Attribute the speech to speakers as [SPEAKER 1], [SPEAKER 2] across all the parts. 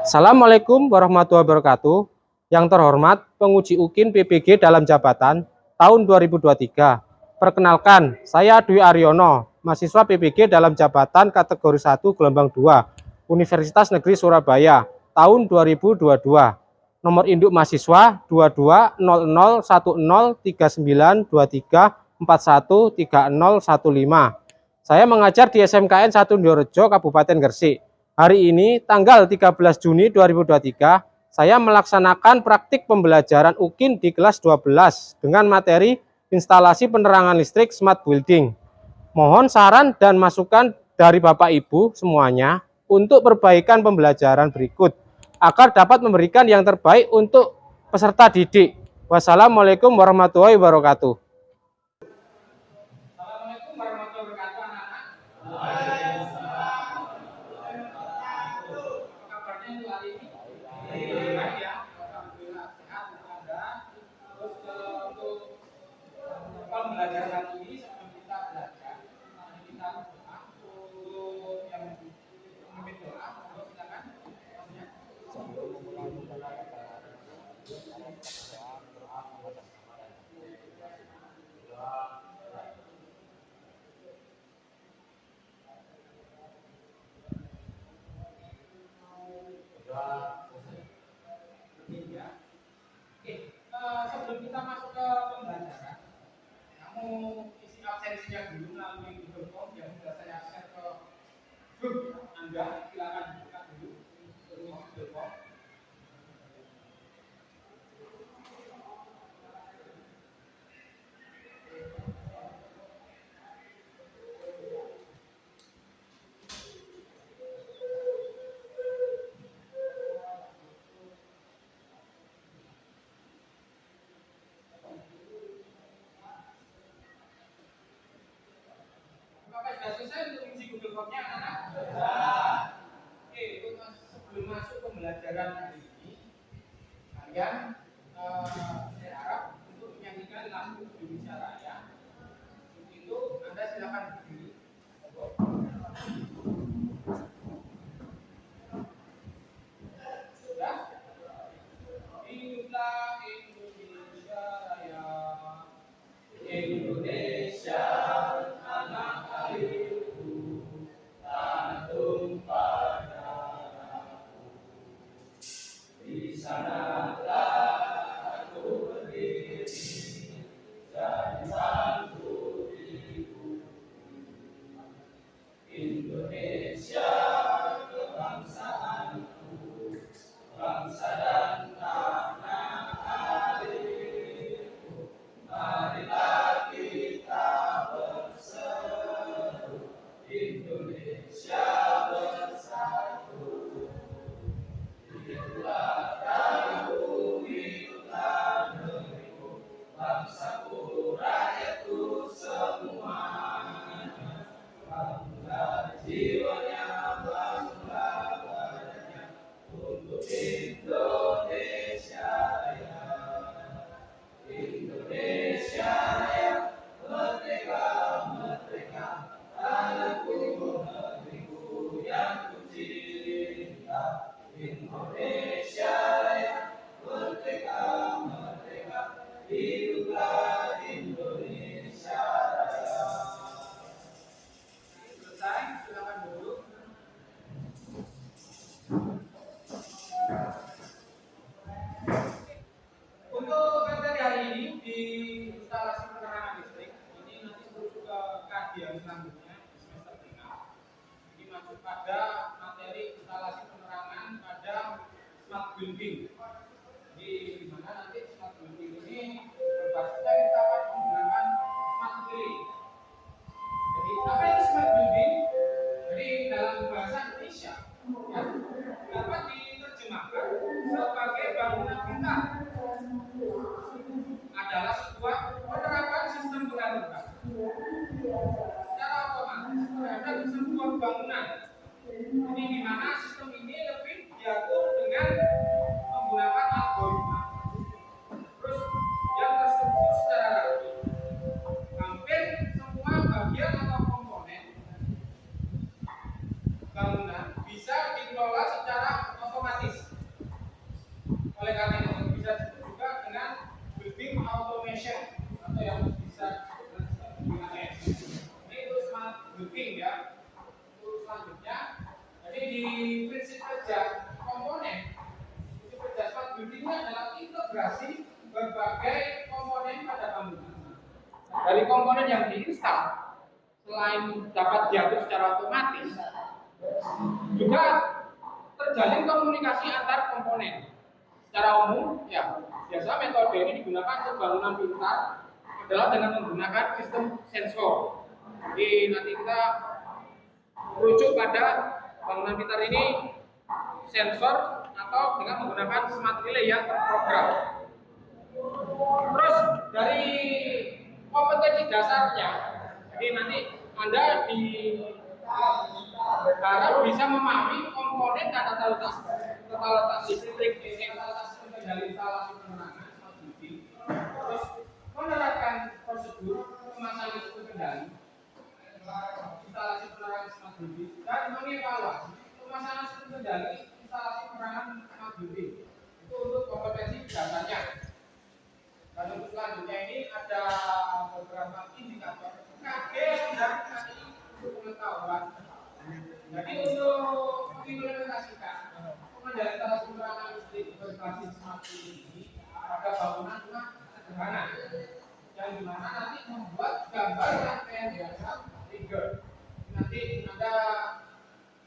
[SPEAKER 1] Assalamualaikum warahmatullahi wabarakatuh. Yang terhormat penguji UKIN PPG dalam jabatan tahun 2023. Perkenalkan, saya Dwi Aryono, mahasiswa PPG dalam jabatan kategori 1 gelombang 2, Universitas Negeri Surabaya, tahun 2022. Nomor induk mahasiswa 2200103923413015. Saya mengajar di SMKN 1 Ndiorejo, Kabupaten Gresik. Hari ini, tanggal 13 Juni 2023, saya melaksanakan praktik pembelajaran UKIN di kelas 12 dengan materi instalasi penerangan listrik smart building. Mohon saran dan masukan dari Bapak Ibu semuanya untuk perbaikan pembelajaran berikut agar dapat memberikan yang terbaik untuk peserta didik. Wassalamualaikum warahmatullahi wabarakatuh.
[SPEAKER 2] Assalamualaikum warahmatullahi wabarakatuh, anak-anak. Apa kabarnya untuk hari ini? Baik ya, alhamdulillah sehat Anda. Terus untuk pembelajaran hari ini sebelum kita belajar, mari kita berdoa untuk yang memimpin doa. Silakan. Sebelum kita masuk ke pembelajaran, kamu isi absensinya dulu melalui Google Form yang sudah saya share ke grup Anda. Silakan buka dulu Google Form. Apakah sudah selesai untuk isi Google Form-nya, anak-anak? Oke, untuk sebelum masuk pembelajaran hari ini, kalian saya harap untuk menyanyikan lagu Indonesia Raya. Untuk itu Anda silakan berdiri. Sudah? Hiduplah Indonesia Raya, Indonesia tanah airku, tanah tumpah darahku. Di sanalah aku berdiri, jadi satu ibu. Indonesia kebangsaanku, bangsa dan tanah airku. Marilah kita berseru, Indonesia bersatu. Hiduplah kamu, hiduplah negeriku, bangsaku, rakyatku semuanya. Bangga jiwanya, bangga badannya, untuk Indonesia Raya. Indonesia Raya, merdeka, merdeka, tanahku, negeriku yang ku cinta. Indonesia Raya, merdeka, merdeka, hiduplah Indonesia Raya. Selesai, silakan duduk. Untuk materi hari ini di instalasi penerangan listrik, ini nanti merujuk ke kajian selanjutnya di semester 3. Ini masuk pada materi instalasi penerangan pada smart building. Di mana nanti smart building ini berbasisnya kita akan menggunakan smart building. Jadi apa itu smart building? Jadi dalam bahasa Indonesia ya, dapat diterjemahkan sebagai bangunan pintar. Adalah sebuah penerapan sistem pengaduan secara otomatis terhadap sebuah bangunan. Jadi di mana sistem ini lebih diatur dengan menggunakan algoritma. Terus yang terstruktur secara rapi. Hampir semua bagian atau komponen bangunan bisa dikelola secara otomatis. otomatis. Oleh karena itu bisa disebut juga dengan building automation atau yang bisa disebut dengan S. Ini itu smart building ya. Untuk selanjutnya, jadi di prinsip kerja komponen, prinsip kerja smart building ini adalah integrasi berbagai komponen pada bangunan. Dari komponen yang diinstal, selain dapat diatur secara otomatis, juga terjalin komunikasi antar komponen. Secara umum, ya biasa metode ini digunakan untuk bangunan pintar adalah dengan menggunakan sistem sensor. Jadi nanti kita merujuk pada bangunan pintar ini sensor atau dengan menggunakan smart relay yang terprogram. Terus dari kompetensi dasarnya, jadi nanti Anda harap bisa memahami komponen dan tata letak listrik, tata letak kendali instalasi penerangan smart building, terus menerapkan prosedur pemasangan sistem kendali instalasi penerangan smart building dan mengevaluasi pemasangan sistem kendali instalasi penerangan smart building. Itu untuk kompetensi dasarnya. Dan untuk selanjutnya ini ada beberapa indikator KG dan KI untuk pengetahuan. Jadi untuk mengimplementasikan pengendalian instalasi penerangan listrik berbasis smart building ini pada bangunan rumah sederhana, yang dimana nanti membuat gambar rangkaian diagram trigger. Nanti Anda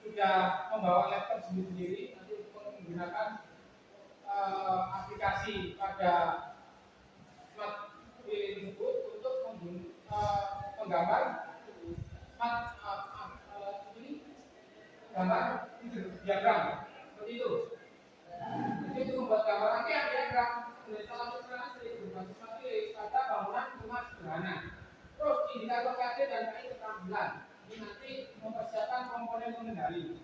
[SPEAKER 2] sudah membawa laptop sendiri nanti menggunakan aplikasi pada smart building tersebut untuk menggambar smart gambar diagram seperti itu. Jadi itu membuat gambar rangkaian diagram instalasi penerangan listrik berbasis smart building pada bangunan rumah sederhana. Terus indikator KD dan KI keterampilan ini nanti mempersiapkan komponen pengendali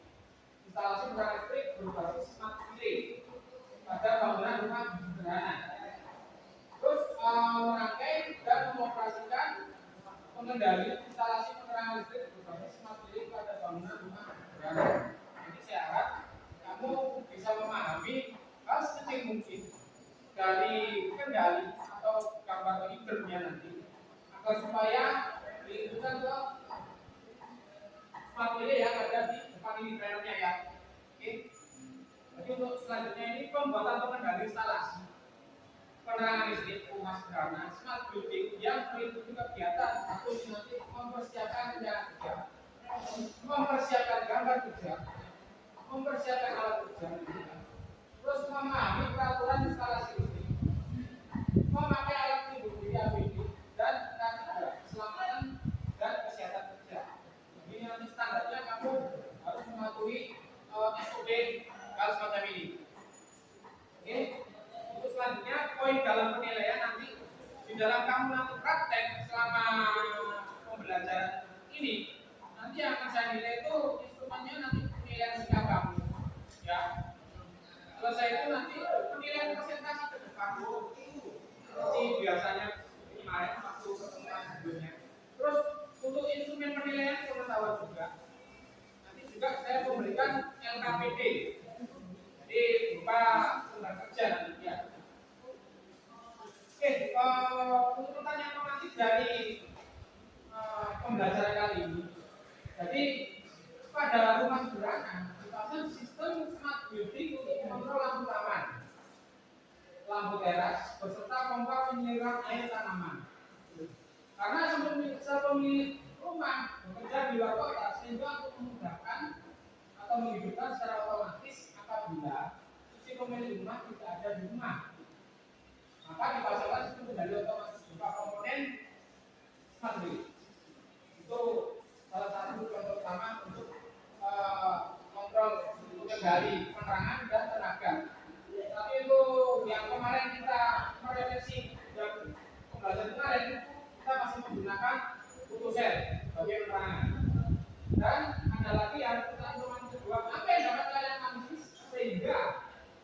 [SPEAKER 2] instalasi penerangan listrik berbasis smart building pada bangunan rumah sederhana. Terus merangkai dan mengoperasikan pengendali instalasi penerangan listrik berbasis smart building pada bangunan rumah sederhana. Jadi saya harap kamu bisa memahami hal sekecil mungkin dari kendali atau gambar triggernya nanti, agar supaya diinginkan ke smart building yang ada di depan ini trailernya ya. Oke. Jadi untuk selanjutnya ini pembuatan pengendali instalasi penerangan listrik rumah sederhana smart building yang meliputi kegiatan atau nanti mempersiapkan rencana kerja, mempersiapkan gambar kerja, mempersiapkan alat kerja, terus memahami peraturan instalasi listrik, memakai alat pelindung diri APD dan keselamatan dan kesehatan kerja. Ini nanti standarnya kamu harus mematuhi SOP hal semacam ini. Oke. Untuk selanjutnya poin dalam penilaian nanti di dalam kamu nanti praktek selama pembelajaran ini nanti yang akan saya nilai itu instrumennya nanti penilaian sikap kamu ya. Selesai itu nanti penilaian presentasi ke depan seperti biasanya kemarin waktu pertemuan sebelumnya. Terus untuk instrumen penilaian pengetahuan juga nanti juga saya memberikan LKPD. Jadi berupa lembar kerja nanti ya. Oke, untuk pertanyaan normatif dari pembelajaran kali ini. Jadi pada rumah sederhana dipasang sistem smart building untuk mengontrol lampu taman, lampu teras, beserta pompa penyiraman air tanaman. Karena sepemilik rumah bekerja di luar kota, sehingga untuk memudahkan atau menghidupkan secara otomatis apabila si pemilik rumah tidak ada di rumah, maka dipasangkan sistem kendali otomatis berupa komponen smart building. Itu salah satu contoh utama untuk kontrol kendali penerangan dan tenaga. Tapi itu yang kemarin kita merevisi dan pembelajaran kemarin kita masih menggunakan putosel sebagai penerangan. Dan ada lagi yang kita informasi kedua, apa yang dapat kalian analisis sehingga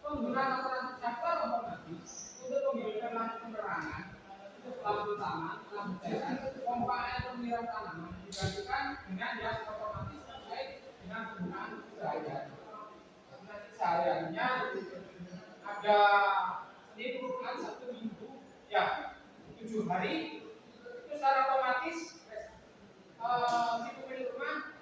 [SPEAKER 2] penggunaan alternatif daftar otomatis untuk menghidupkan lampu penerangan, untuk lampu taman, lampu teras, pompa air penyiram tanaman dibandingkan dengan yang otomatis terkait dengan penggunaan cahaya. Nanti saya sehari-harinya ada Senin, Jumat, Sabtu, Minggu, ya 7 hari itu secara otomatis si pemilik rumah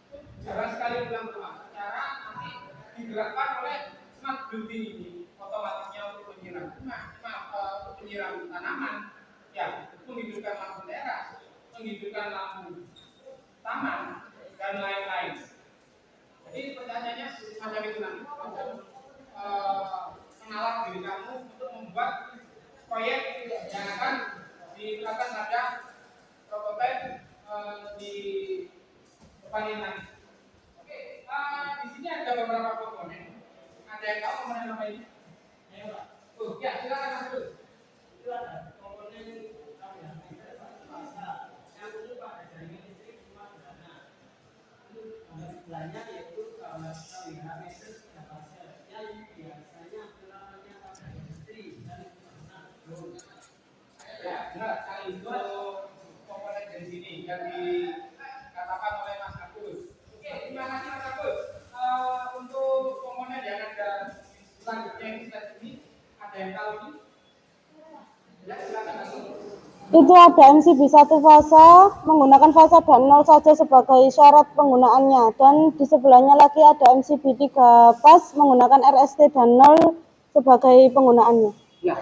[SPEAKER 2] itu jarang sekali pulang rumah. Secara nanti digerakkan oleh smart building ini otomatisnya untuk penyiram rumah, untuk penyiram tanaman, ya menghidupkan lampu teras, menghidupkan lampu taman dan lain-lain. Jadi pertanyaannya semacam itu nanti untuk mengalah diri kamu untuk membuat proyek yang akan diterapkan pada prototipe di depan ini nanti. Oke, di sini ada beberapa komponen. Ada yang tahu komponen apa ini? Ayo Pak. Ya silakan Mas Dul. Itu ada komponen apa ya? Yang untuk Pak ada jaringan listrik rumah sederhana. Itu sebelahnya yaitu kalau kita lihat mesin kapasitasnya biasanya namanya pada industri dan ya benar sekali itu komponen dari sini yang dikatakan oleh Mas Agus. Oke, terima kasih Mas Agus. Untuk komponen yang ada selanjutnya ini ada yang tahu ini? Ya silakan Mas Agus.
[SPEAKER 3] Itu ada MCB 1 fasa menggunakan fasa dan 0 saja sebagai syarat penggunaannya, dan di sebelahnya lagi ada MCB 3 fas menggunakan RST dan 0 sebagai penggunaannya.
[SPEAKER 2] Ya,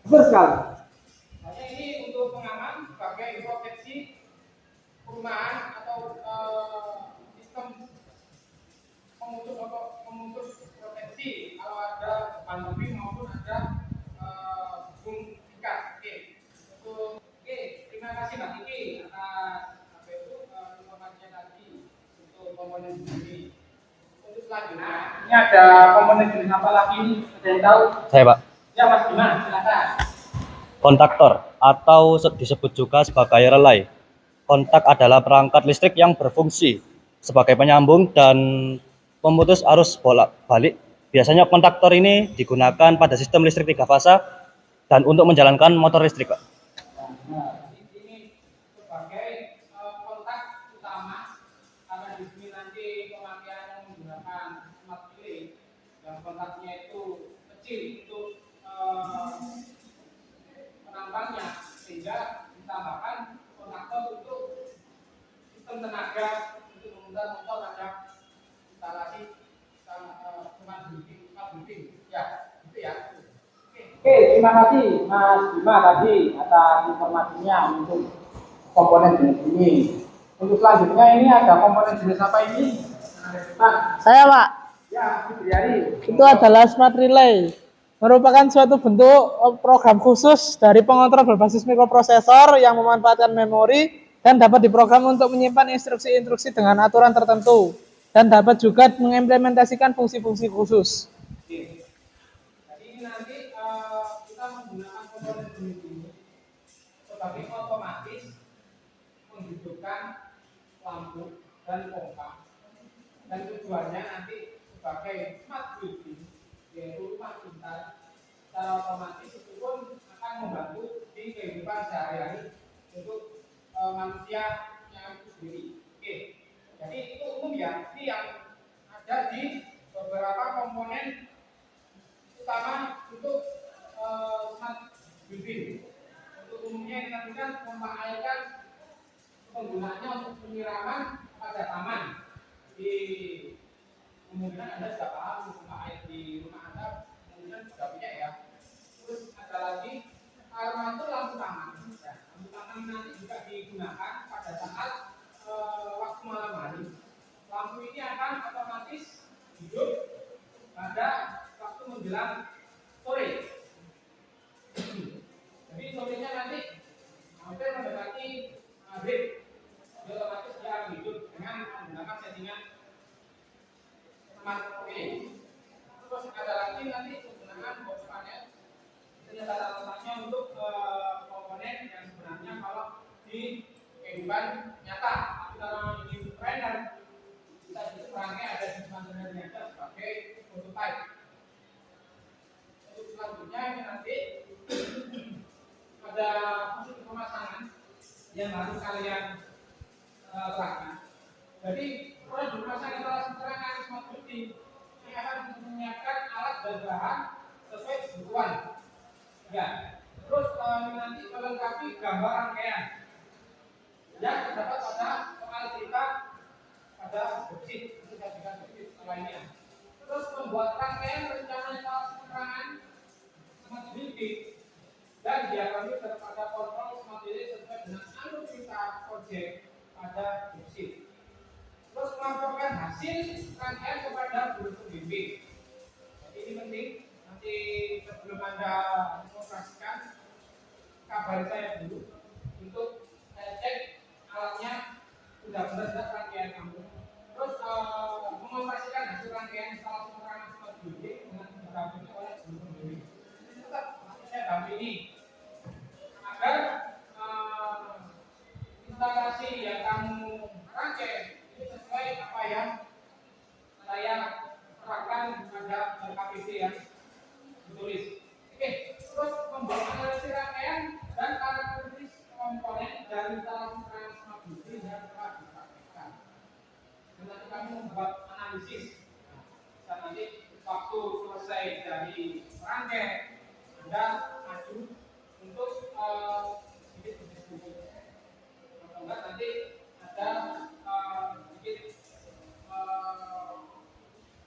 [SPEAKER 2] betul sekali. Hanya ini untuk pengaman sebagai proteksi perumahan atau sistem pemutus proteksi kalau ada beban lebih maupun ada bung ikat. Oke, terima kasih Mbak Kiki atas apa itu informasinya tadi untuk komponen ini. Untuk selanjutnya, ini ada komponen jenis apa lagi? Ada yang tahu?
[SPEAKER 4] Saya Pak.
[SPEAKER 2] Ya Mas Bima, silakan.
[SPEAKER 4] Kontaktor atau disebut juga sebagai relay. Kontak adalah perangkat listrik yang berfungsi sebagai penyambung dan pemutus arus bolak-balik. Biasanya kontaktor ini digunakan pada sistem listrik 3 fasa dan untuk menjalankan motor listrik, Pak.
[SPEAKER 2] Nah, ini sebagai kontak utama karena di sini nanti pemakaian menggunakan smart relay yang kontaknya itu kecil untuk penambangnya, sehingga ditambahkan kontaktor untuk sistem tenaga untuk memutar motor pada instalasi smart building. Ya, itu ya. Oke, terima kasih Mas Bima tadi atas informasinya untuk komponen jenis ini. Untuk selanjutnya ini ada komponen jenis apa ini? Pak.
[SPEAKER 5] Saya Pak,
[SPEAKER 2] Ya, Fitriari.
[SPEAKER 5] itu adalah smart relay, merupakan suatu bentuk program khusus dari pengontrol berbasis mikroprosesor yang memanfaatkan memori dan dapat diprogram untuk menyimpan instruksi-instruksi dengan aturan tertentu dan dapat juga mengimplementasikan fungsi-fungsi khusus.
[SPEAKER 2] Oke. Jadi ini nanti kita menggunakan komponen jenis ini sebagai otomatis menghidupkan lampu dan pompa, dan tujuannya nanti sebagai smart building, yaitu rumah pintar. Secara otomatis itu pun akan membantu di kehidupan sehari-hari untuk manusia yang itu sendiri. Oke, jadi itu umum ya. Ini yang ada di beberapa komponen utama untuk smart building. Untuk umumnya ini nanti kan memakaikan penggunaannya untuk penyiraman pada taman. Di kemungkinan Anda sudah paham rumah air di rumah Anda kemungkinan sudah punya ya. Terus ada lagi armatur lampu taman. Ya, lampu taman nanti juga digunakan pada saat waktu malam hari. Lampu ini akan otomatis hidup pada waktu menjelang sore. Jadi sorenya nanti hampir mendekati maghrib, otomatis dia akan hidup dengan menggunakan settingan smart relay. Terus ada lagi nanti penggunaan box panel. Ternyata letaknya untuk komponen yang sebenarnya kalau di kehidupan nyata, tapi kalau di trainer kita itu perangnya ada di mantener nyata sebagai prototype. Untuk selanjutnya ini nanti ada fungsi pemasangan yang harus kalian lakukan. Jadi kalau dipasang instalasi terangan smart building, ini akan lainnya. Terus membuat rangkaian rencana instalasi penerangan smart building dan diakui kepada kontrol smart building sesuai dengan alutsista proyek pada musim. Terus melaporkan hasil rangkaian kepada guru pembimbing. Jadi ini penting. Nanti sebelum Anda mengoperasikan, kabari saya dulu untuk saya cek alatnya sudah benar rangkaian kamu. Terus mengoperasikan hasil rangkaian instalasi penerangan smart building dengan didampingi oleh guru pembimbing. Ini tetap saya dampingi agar instalasi yang kamu rangkai ini sesuai apa yang saya terapkan pada KPC yang ditulis. Oke, terus membuat analisis rangkaian dan karakteristik komponen dari instalasi penerangan smart building yang telah dipraktikkan. Dan nanti kami membuat analisis. Dan nanti waktu selesai dari rangkai, Anda maju untuk sedikit berdiskusi. Kalau enggak nanti ada sedikit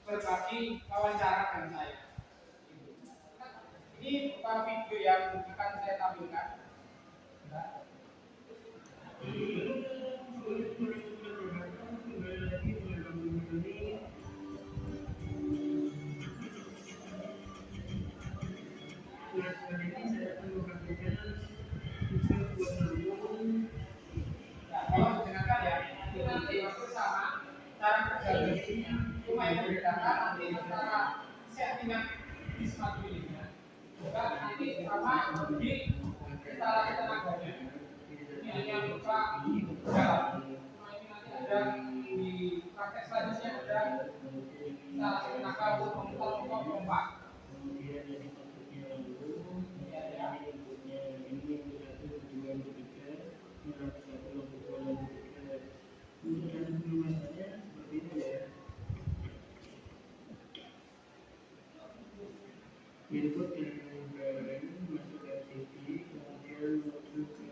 [SPEAKER 2] berbagi wawancara dengan saya. Ini berupa video yang akan saya tampilkan. Kalau didengarkan ya, itu nanti waktu sama cara kerja basic-nya. Cuma yang membedakan nanti antara settingan di smart building-nya, juga nanti sama di instalasi tenaganya. Ini hanya berupa jalan. Cuma ini nanti ada di praktek selanjutnya ada instalasi tenaga untuk memutar pompa.
[SPEAKER 6] Input yang masuk ke FCP, kemudian masuk ke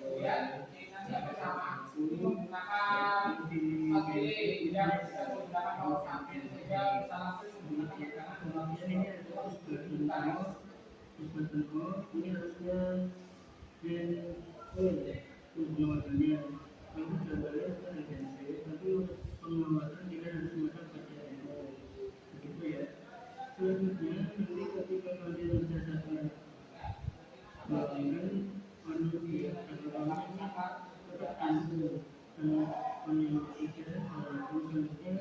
[SPEAKER 2] Kemudian nanti ada sama menggunakan materi yang bisa menggunakan power samping sehingga bisa langsung menggunakan
[SPEAKER 6] kemudian ini ada ini harusnya pengawasannya itu gambarnya bukan referensi tapi pengawasan tidak harus masuk pada begitu ya. Selanjutnya nanti ketika kalian berdasarkan melakukan manusia atau manusia tetap ambil penelitian selanjutnya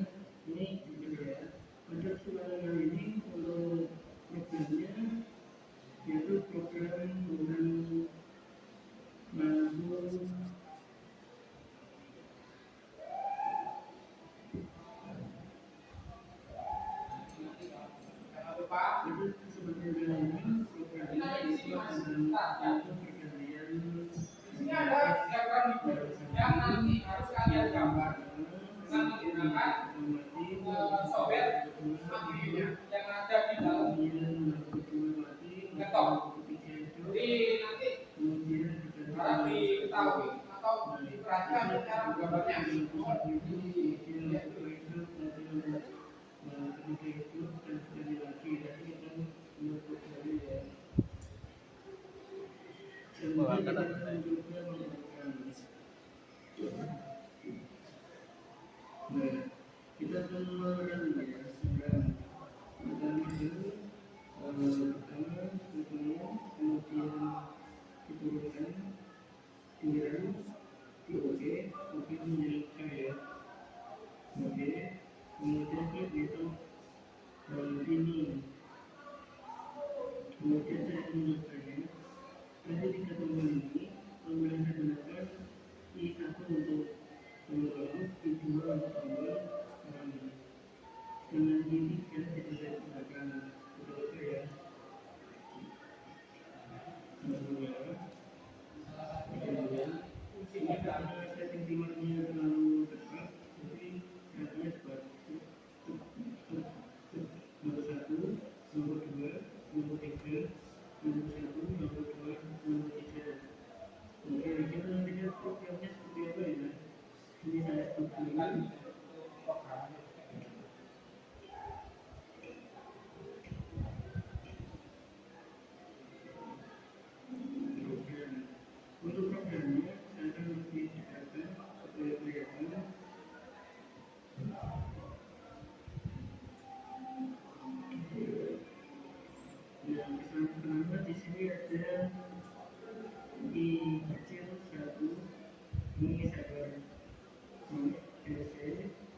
[SPEAKER 6] ini gitu ya. Untuk sekarang ini untuk programnya yaitu program mengandung
[SPEAKER 2] Pak.
[SPEAKER 6] itu sebenarnya ini programnya itu adalah untuk perkalian
[SPEAKER 2] Di sini ada diagram yang nanti harus kalian gambar dengan menggunakan software materinya yang ada di dalam laptop. Jadi nanti harap diketahui atau diperhatikan cara menggambarnya.
[SPEAKER 6] Nah, kita akan melakukan pertama itu pertama kemudian diturunkan kemudian oke mungkin menjelaskan ya oke kemudian klik itu ini kemudian saya menjelaskannya nanti di ketemuan ini kemudian saya gunakan I1 untuk mengulang I2 untuk tombol dengan ini kan kita bisa gunakan betul ya kemudian setting timernya terlalu cepat jadi rasanya cepat nomor 1, nomor 2, nomor 3, nomor 1, nomor 2, nomor 3 oke kita lihat programnya seperti apa ya ini saya sebutkan pertama di sini ada I kecil 1, ini sabar DC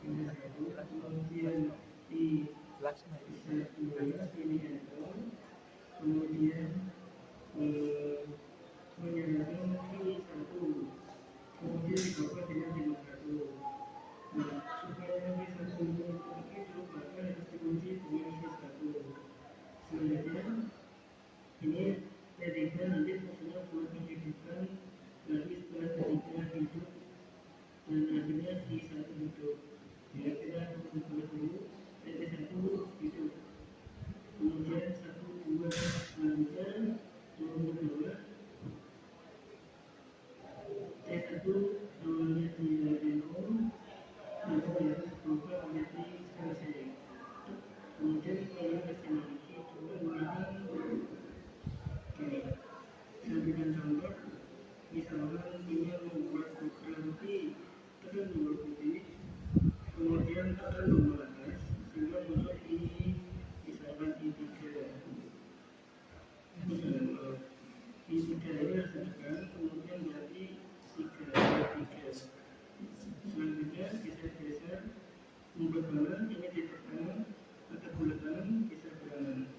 [SPEAKER 6] ini 1, kemudian I besar 2, ini enter, kemudian menyalakan I 1, kemudian ditambah dengan 51. Nah, supaya I 1 ini hidup, maka harus dikunci dengan I 1. Selanjutnya ini P3 nanti fungsinya buat menghidupkan lagi setelah P3 hidup dan akhirnya I1 hidup. Ya, kita buat dulu P1 hidup, kemudian 1, 2, selanjutnya turun ke bawah T1 awalnya dia demo, nanti dia berubah menjadi selesai. Kemudian kalau ke sini lagi coba gunakan sampaikan contoh, misalkan ingin membuat program P, tekan tombol putih, kemudian tekan tombol atas, sehingga muncul ini, misalkan I3. I3 ini harus ditekan, kemudian berarti 3. Selanjutnya bisa geser membuat kanan, ini ditekan, atau bulatan, geser ke kanan.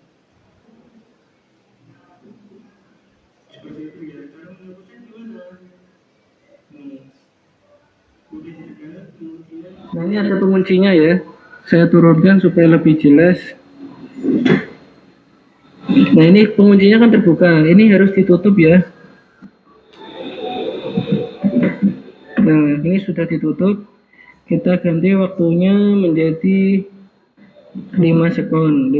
[SPEAKER 6] Seperti itu ya. Cara menghapusnya gimana? Udah ditekan, kemudian nah ini ada penguncinya ya, saya turunkan supaya lebih jelas. Nah ini penguncinya kan terbuka, ini harus ditutup ya. Nah ini sudah ditutup, kita ganti waktunya menjadi 5 sekon.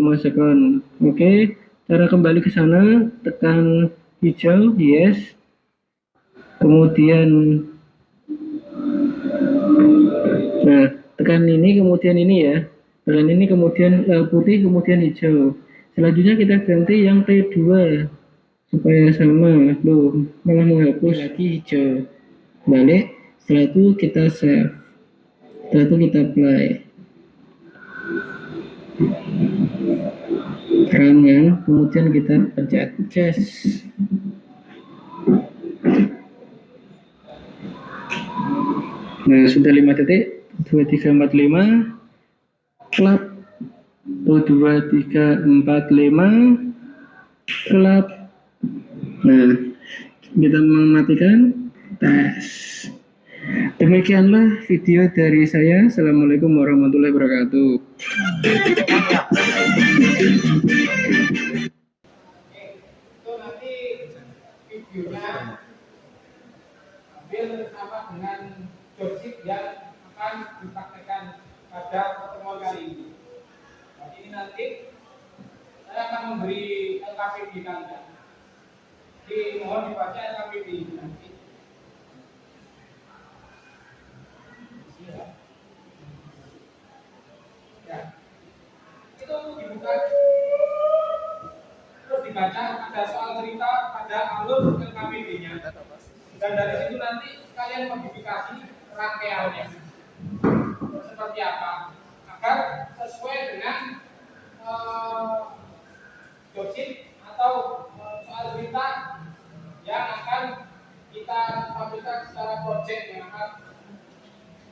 [SPEAKER 6] Oke, cara kembali ke sana, tekan hijau, yes, kemudian nah tekan ini, kemudian ini ya, tekan ini, kemudian putih, kemudian hijau. Selanjutnya kita ganti yang T2 supaya sama. Loh, malah menghapus lagi hijau. Balik, setelah itu kita save, setelah itu kita apply. Kanan, kemudian kita pencet yes. Nah sudah 5 titik, 2, 3, 4, 5, klap, 2, 3, 4, 5, klap. Nah kita mematikan tes. Demikianlah video dari saya. Assalamualaikum warahmatullahi wabarakatuh.
[SPEAKER 2] Itu nanti videonya hampir sama dengan jobsheet yang akan dipraktekkan pada pertemuan kali ini. Jadi ini nanti saya akan memberi LKPD kalian. Jadi mohon dibaca LKPD ini nanti. Ya, itu dibuka. Terus dibaca, ada soal cerita, ada alur LKPD-nya, dan dari situ nanti kalian modifikasi rangkaiannya seperti apa agar sesuai dengan jobsheet atau soal cerita yang akan kita tampilkan secara project yang akan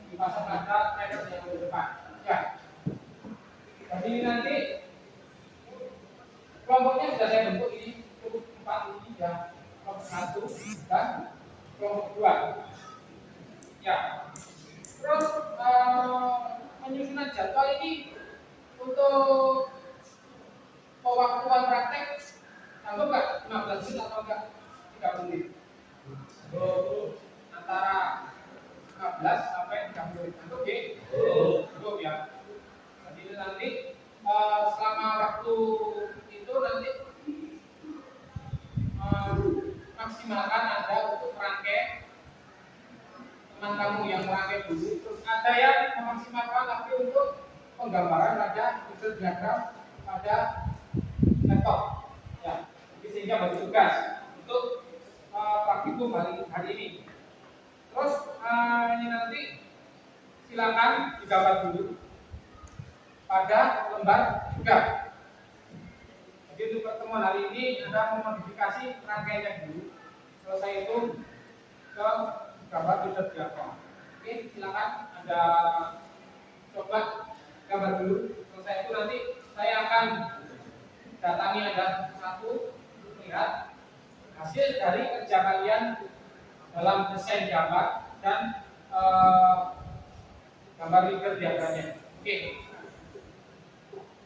[SPEAKER 2] dipasang pada trailer yang ke depan. Ya, jadi nanti kelompoknya sudah saya bentuk ini cukup 4 ini ya, kelompok 1 dan kelompok 2. Ya, terus penyusunan jadwal ini untuk pewaktuan praktek sanggup nggak 15 menit atau enggak 30 menit? Antara 15 sampai 30 menit. Sanggup ya? Sanggup ya. Jadi nanti selama waktu itu nanti maksimalkan ada untuk rangkai teman kamu yang merangkai dulu, terus ada yang memaksimalkan lagi untuk penggambaran pada unsur diagram pada laptop ya. Jadi sehingga bagi tugas untuk praktikum hari ini. Terus ini nanti silakan digambar dulu pada lembar 3. Jadi untuk pertemuan hari ini Anda memodifikasi rangkaiannya dulu. Selesai itu ke gambar Twitter diagram. Oke, silakan Anda coba gambar dulu. Selesai itu nanti saya akan datangi Anda satu untuk melihat hasil dari kerja kalian dalam desain gambar dan gambar leader diagramnya. Oke,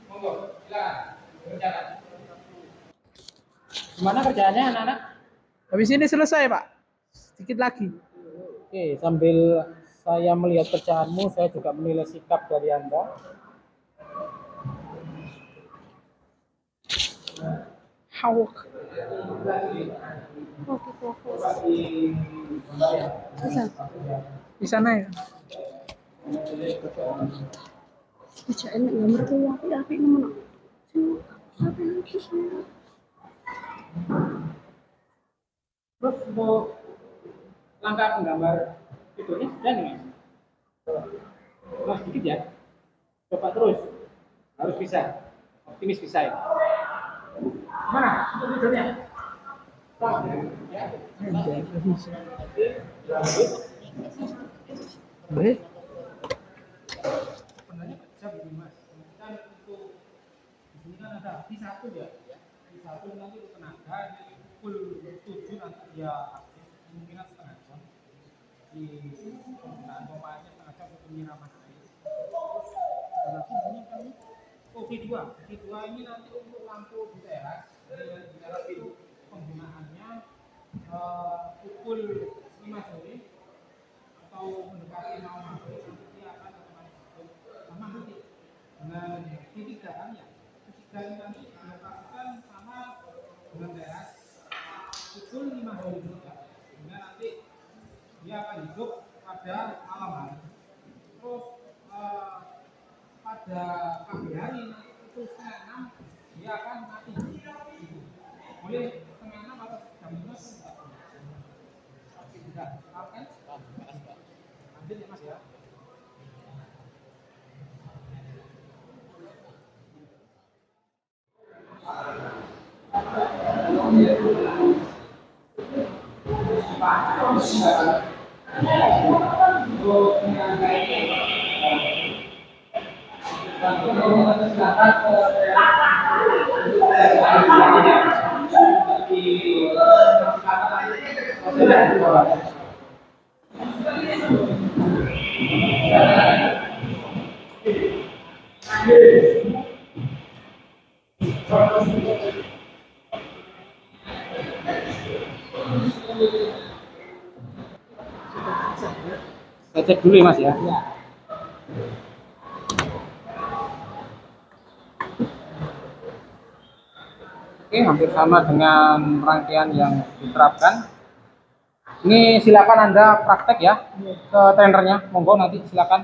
[SPEAKER 2] monggo, silakan kerjakan. Gimana kerjaannya anak-anak?
[SPEAKER 5] Habis ini selesai, Pak. Sedikit lagi.
[SPEAKER 1] Oke, sambil saya melihat kerjaanmu, saya juga menilai sikap dari Anda.
[SPEAKER 3] Hawk. Bisa.
[SPEAKER 5] Di sana ya.
[SPEAKER 3] Bisa enak gambar tuh api nemen.
[SPEAKER 2] Terus untuk langkah menggambar videonya sudah nih, Mas? Sedikit ya. Coba terus. Harus bisa. Optimis bisa ya. Mana? Untuk videonya. Ya.
[SPEAKER 5] Baik.
[SPEAKER 2] Sebenarnya bisa begini Mas. Kan untuk di sini kan ada P1 ya. P1 nanti tenaga ini pukul 7 nanti dia aktif kemungkinan setengah jam. Di penggunaan pompanya setengah jam untuk penyiraman air. Dan nanti ini kan V2 ini nanti untuk lampu di teras. Di teras itu penggunaannya pukul 5 sore atau mendekati malam hari nanti dia akan otomatis sama nanti dengan ketigaan ya. Ketiga ini nanti dilakukan sama dengan teras pukul 5 sore juga. Sehingga nanti dia akan hidup pada malam hari. Terus pada pagi hari nanti pukul setengah 6 dia akan mati. Boleh setengah 6 atau jam 5 sudah. Paham kan? Lanjut ya Mas ya. Saya cek dulu ya Mas ya. Oke, hampir sama dengan rangkaian yang diterapkan. Ini silakan Anda praktek ya ke trainernya. Monggo nanti silakan.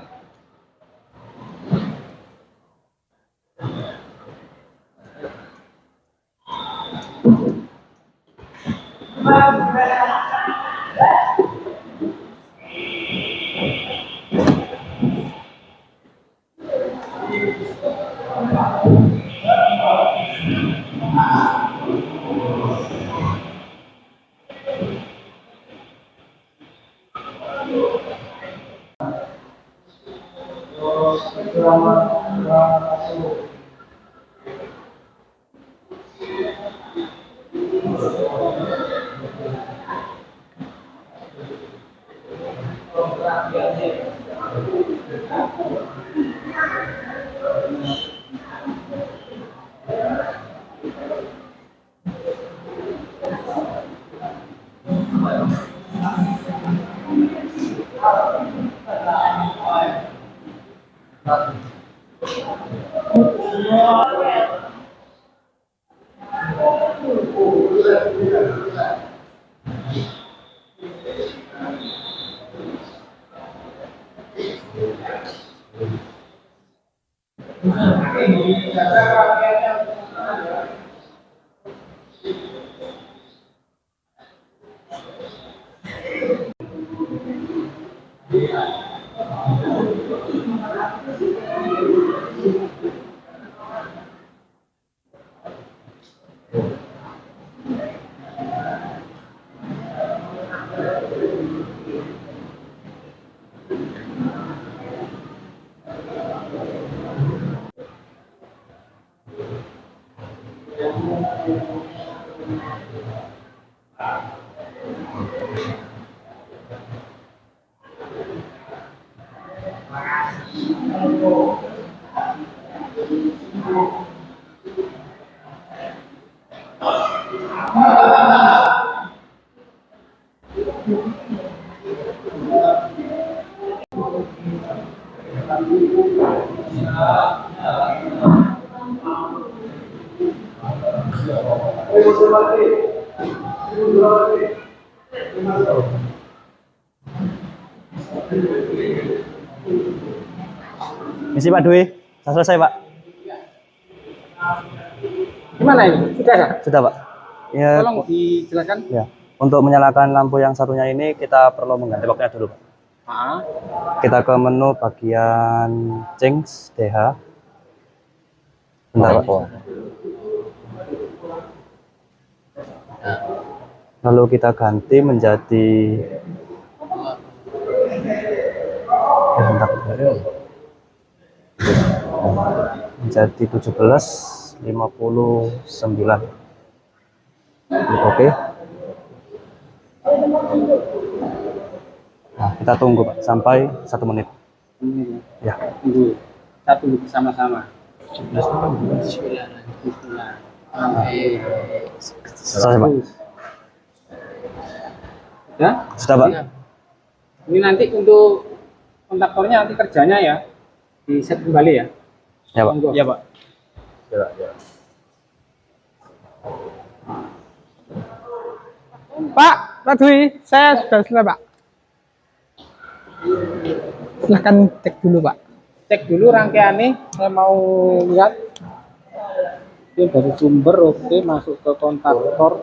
[SPEAKER 4] Misi Pak Dwi, sudah selesai Pak.
[SPEAKER 1] Gimana ini? Sudah ya?
[SPEAKER 4] Sudah Pak. Ya,
[SPEAKER 1] Tolong dijelaskan.
[SPEAKER 4] ya. Untuk menyalakan lampu yang satunya ini kita perlu mengganti boxnya dulu Pak.
[SPEAKER 1] Ah,
[SPEAKER 4] Kita ke menu bagian change DH. Bentar Pak. Lalu kita ganti menjadi bentar. Menjadi 17:59. Oke. Nah, kita tunggu Pak sampai 1 menit. Ya.
[SPEAKER 1] tunggu. Kita tunggu bersama-sama. 17
[SPEAKER 4] Selesai Pak.
[SPEAKER 1] Ya?
[SPEAKER 4] Sudah Pak.
[SPEAKER 1] Ini nanti untuk kontaktornya nanti kerjanya ya di set kembali ya.
[SPEAKER 4] Ya Pak.
[SPEAKER 1] Monggo. Ya Pak.
[SPEAKER 5] Pak Dwi, saya sudah selesai Pak. Silahkan cek dulu Pak.
[SPEAKER 1] Cek dulu rangkaiannya. Saya mau lihat. Ini dari sumber oke masuk ke kontaktor.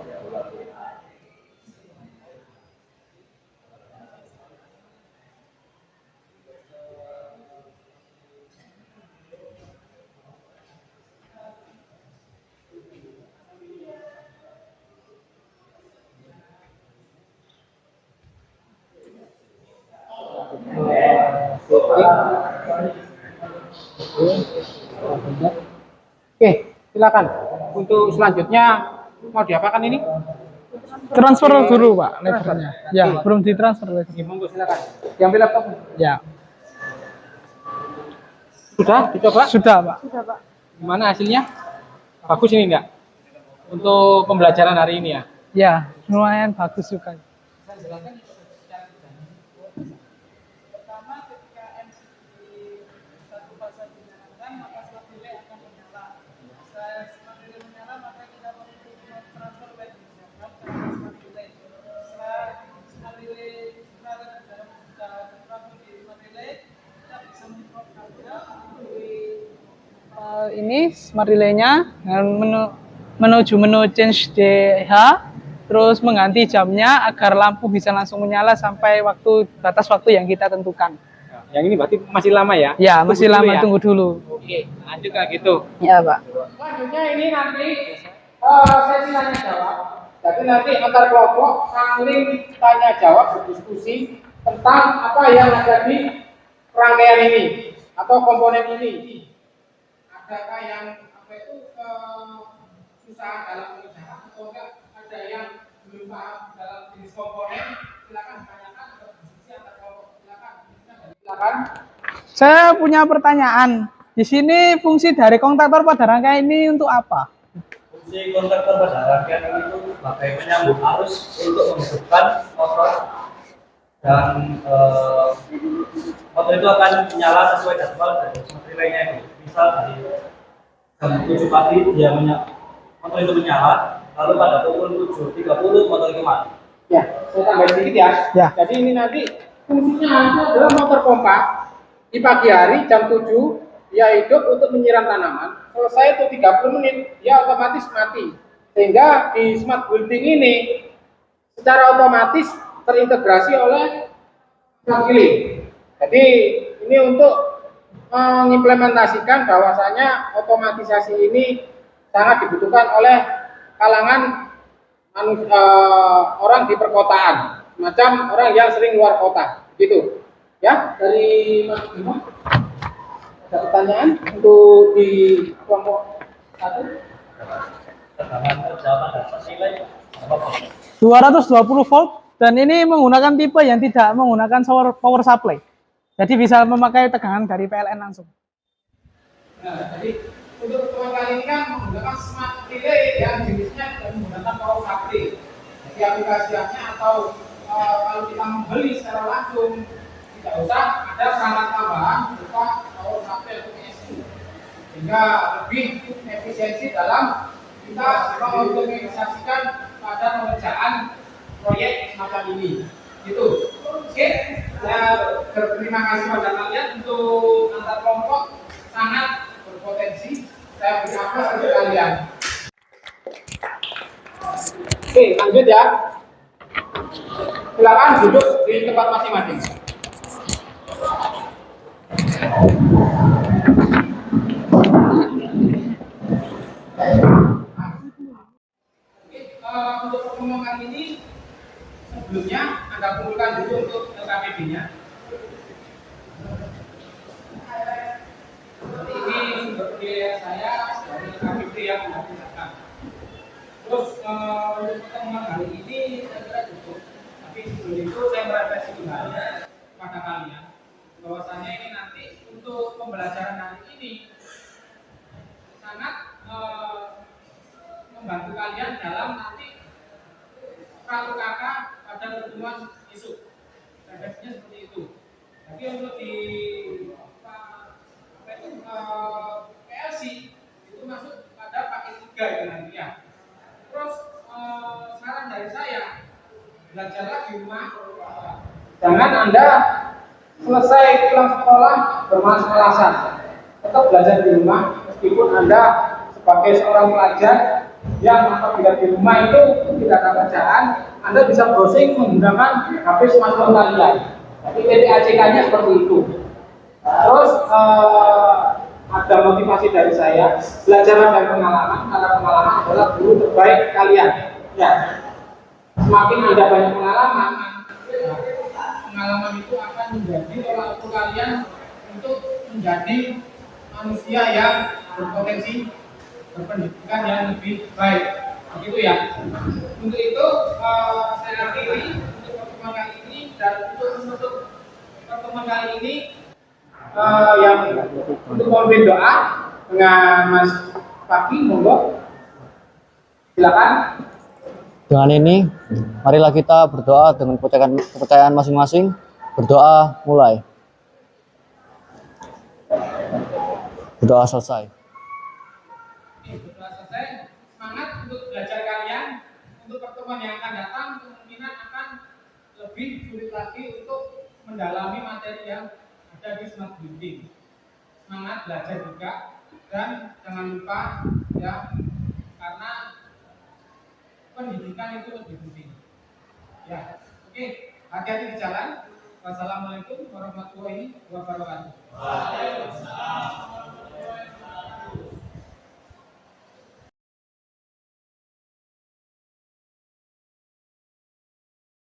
[SPEAKER 1] Oke, silakan. Untuk selanjutnya mau diapakan ini?
[SPEAKER 5] Transfer dulu Pak levelnya. Ya, belum ditransfer levelnya.
[SPEAKER 1] Ya, monggo silakan. Diambil laptop.
[SPEAKER 5] Ya,
[SPEAKER 1] Sudah dicoba?
[SPEAKER 5] sudah Pak.
[SPEAKER 1] Gimana hasilnya? Bagus ini enggak? Untuk pembelajaran hari ini ya.
[SPEAKER 5] Ya, lumayan bagus juga. Ini smart relay-nya menuju menu change DH, terus mengganti jamnya agar lampu bisa langsung menyala sampai batas waktu yang kita tentukan.
[SPEAKER 1] Yang ini berarti masih lama ya?
[SPEAKER 5] Ya, masih
[SPEAKER 1] Tunggu
[SPEAKER 5] lama,
[SPEAKER 1] dulu ya?
[SPEAKER 5] tunggu dulu.
[SPEAKER 1] Oke, lanjut kayak gitu.
[SPEAKER 5] Ya Pak.
[SPEAKER 1] Selanjutnya ini nanti sesi tanya jawab. Jadi nanti antar kelompok saling tanya jawab berdiskusi tentang apa yang ada di rangkaian ini atau komponen ini. Adakah yang apa itu kesusahan dalam pengerjaan atau enggak? Ada yang belum paham dalam jenis komponen? Silakan tanyakan atau diskusi antar kelompok. Silakan.
[SPEAKER 5] Saya punya pertanyaan. Di sini fungsi dari kontaktor pada rangkaian ini untuk apa?
[SPEAKER 4] Fungsi kontaktor pada rangkaian ini itu sebagai penyambung arus untuk menghidupkan motor dan motor itu akan menyala sesuai jadwal dari smart relay-nya itu. Misal dari jam 7 pagi motor itu menyala, lalu pada pukul 7.30 motor itu mati.
[SPEAKER 1] Ya, saya tambah sedikit ya.
[SPEAKER 5] Ya.
[SPEAKER 1] Jadi ini nanti fungsinya adalah motor pompa di pagi hari jam 7 dia hidup untuk menyiram tanaman. Selesai itu 30 menit dia otomatis mati. Sehingga di smart building ini secara otomatis terintegrasi oleh smart relay. Jadi ini untuk mengimplementasikan bahwasanya otomatisasi ini sangat dibutuhkan oleh kalangan orang di perkotaan, macam orang yang sering luar kota, gitu. Ya, dari Mas Bimo, ada pertanyaan untuk di kelompok 1?
[SPEAKER 4] tegangan kerja pada senilai berapa?
[SPEAKER 5] 220 volt dan ini menggunakan tipe yang tidak menggunakan power supply. Jadi bisa memakai tegangan dari PLN langsung.
[SPEAKER 2] Nah, jadi untuk pertemuan kali ini kan menggunakan smart relay yang jenisnya tidak menggunakan power supply. Jadi aplikasinya atau kalau kita membeli secara langsung tidak usah ada perangkat tambahan berupa power supply atau PSU, sehingga lebih efisiensi dalam kita mengoptimalisasikan pada pengerjaan proyek semacam ini. Gitu. Oke, saya berterima kasih pada kalian untuk antar kelompok sangat berpotensi. Saya beri aplaus untuk kalian. Oke, lanjut ya. Silakan duduk di tempat masing-masing. Oke, untuk pertemuan kali ini sebelumnya Anda kumpulkan dulu untuk LKPD-nya. Ini sumber penilaian saya dari LKPD yang Anda pisahkan. Terus untuk pertemuan kali ini saya kira cukup. Tapi sebelum itu saya merefleksi kembali pada kalian bahwasanya ini nanti untuk pembelajaran hari ini sangat membantu kalian dalam nanti PKK pada pertemuan esok. Refleksinya seperti itu. Tapi untuk di PLC itu masuk pada paket 3 itu nanti ya. Terus saran dari saya, belajarlah di rumah. Jangan Anda selesai pulang sekolah bermalas-malasan. Tetap belajar di rumah meskipun Anda sebagai seorang pelajar yang apabila di rumah itu tidak ada kerjaan, Anda bisa browsing menggunakan HP smartphone kalian. Tapi TTACK-nya seperti itu. Terus ada motivasi dari saya, belajar dari pengalaman, karena pengalaman adalah guru terbaik kalian. Ya, semakin Anda banyak pengalaman, pengalaman itu akan menjadi tolak ukur kalian untuk menjadi manusia yang berpotensi berpendidikan yang lebih baik. Begitu ya. Untuk itu saya akhiri untuk pertemuan kali ini, dan untuk menutup pertemuan kali ini yang untuk memimpin doa dengan Mas Fakih, monggo. Silakan.
[SPEAKER 7] Dengan ini, marilah kita berdoa dengan kepercayaan masing-masing. Berdoa mulai. Berdoa selesai.
[SPEAKER 2] Berdoa selesai. Semangat untuk belajar kalian. Untuk pertemuan yang akan datang kemungkinan akan lebih sulit lagi untuk mendalami materi yang ada di smart building. Semangat belajar juga, dan jangan lupa ya, karena pendidikan itu lebih penting. Ya, oke, hati-hati di jalan. Wassalamualaikum warahmatullahi wabarakatuh.